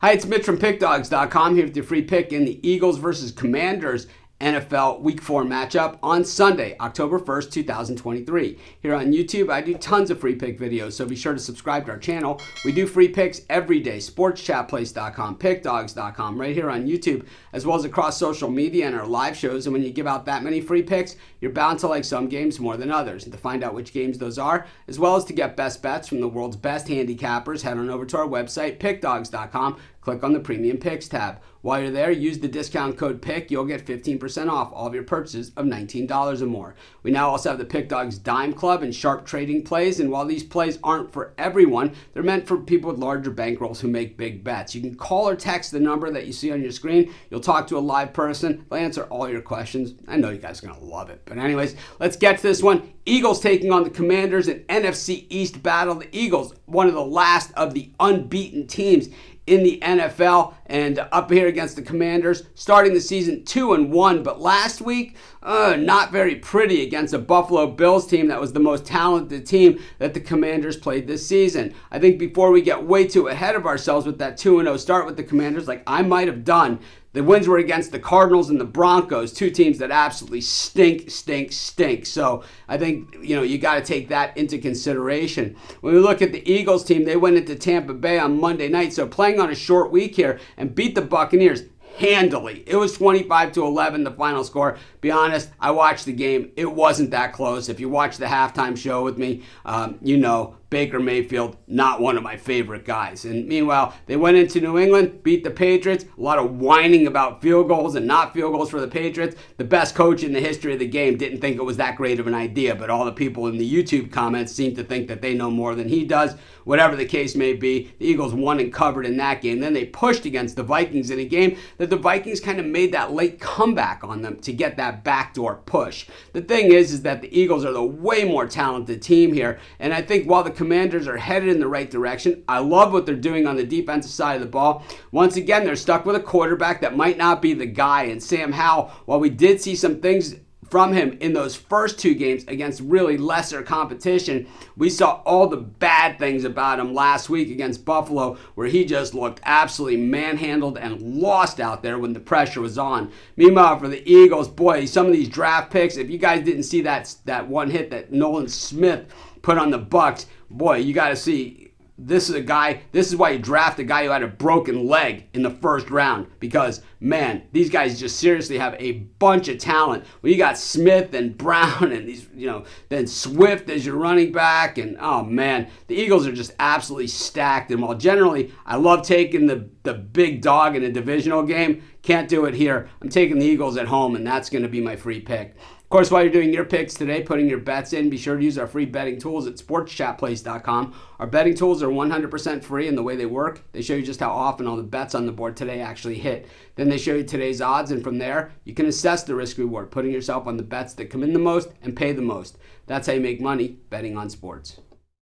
Hi, it's Mitch from Pickdawgz.com here with your free pick in the Eagles versus Commanders NFL Week 4 matchup on Sunday, October 1st, 2023. Here on YouTube, I do tons of free pick videos, so be sure to subscribe to our channel. We do free picks every day, sportschatplace.com, pickdawgz.com, right here on YouTube, as well as across social media and our live shows. And when you give out that many free picks, you're bound to like some games more than others. And to find out which games those are, as well as to get best bets from the world's best handicappers, head on over to our website, pickdawgz.com. Click on the Premium Picks tab. While you're there, use the discount code PICK. You'll get 15% off all of your purchases of $19 or more. We now also have the Pick Dawgz Dime Club and sharp trading plays. And while these plays aren't for everyone, they're meant for people with larger bankrolls who make big bets. You can call or text the number that you see on your screen. You'll talk to a live person. They'll answer all your questions. I know you guys are going to love it. But anyways, let's get to this one. Eagles taking on the Commanders in NFC East battle. The Eagles, one of the last of the unbeaten teams in the NFL, and up here against the Commanders, starting the season 2-1, but last week, not very pretty against a Buffalo Bills team that was the most talented team that the Commanders played this season. I think before we get way too ahead of ourselves with that 2-0 start with the Commanders, like I might have done, the wins were against the Cardinals and the Broncos, two teams that absolutely stink. So I think, you got to take that into consideration. When we look at the Eagles team, they went into Tampa Bay on Monday night, so playing on a short week here and beat the Buccaneers handily. It was 25-11, the final score. Be honest, I watched the game. It wasn't that close. If you watched the halftime show with me, Baker Mayfield, not one of my favorite guys. And meanwhile, they went into New England, beat the Patriots. A lot of whining about field goals and not field goals for the Patriots. The best coach in the history of the game didn't think it was that great of an idea, but all the people in the YouTube comments seem to think that they know more than he does. Whatever the case may be, the Eagles won and covered in that game. Then they pushed against the Vikings in a game that the Vikings kind of made that late comeback on them to get that backdoor push. The thing is that the Eagles are the way more talented team here, and I think while the Commanders are headed in the right direction, I love what they're doing on the defensive side of the ball. Once again, they're stuck with a quarterback that might not be the guy, and Sam Howell, while we did see some things from him in those first two games against really lesser competition, we saw all the bad things about him last week against Buffalo, where he just looked absolutely manhandled and lost out there when the pressure was on. Meanwhile, for the Eagles, boy, some of these draft picks, if you guys didn't see that one hit that Nolan Smith put on the Bucs, boy, you got to see. This is why you draft a guy who had a broken leg in the first round, because, man, these guys just seriously have a bunch of talent. When you got Smith and Brown and these, then Swift as your running back, and oh man, the Eagles are just absolutely stacked. And while generally I love taking the big dog in a divisional game, can't do it here. I'm taking the Eagles at home, and that's going to be my free pick. Of course, while you're doing your picks today, putting your bets in, be sure to use our free betting tools at sportschatplace.com. Our betting tools are 100% free, and the way they work, they show you just how often all the bets on the board today actually hit. Then they show you today's odds, and from there, you can assess the risk-reward, putting yourself on the bets that come in the most and pay the most. That's how you make money betting on sports.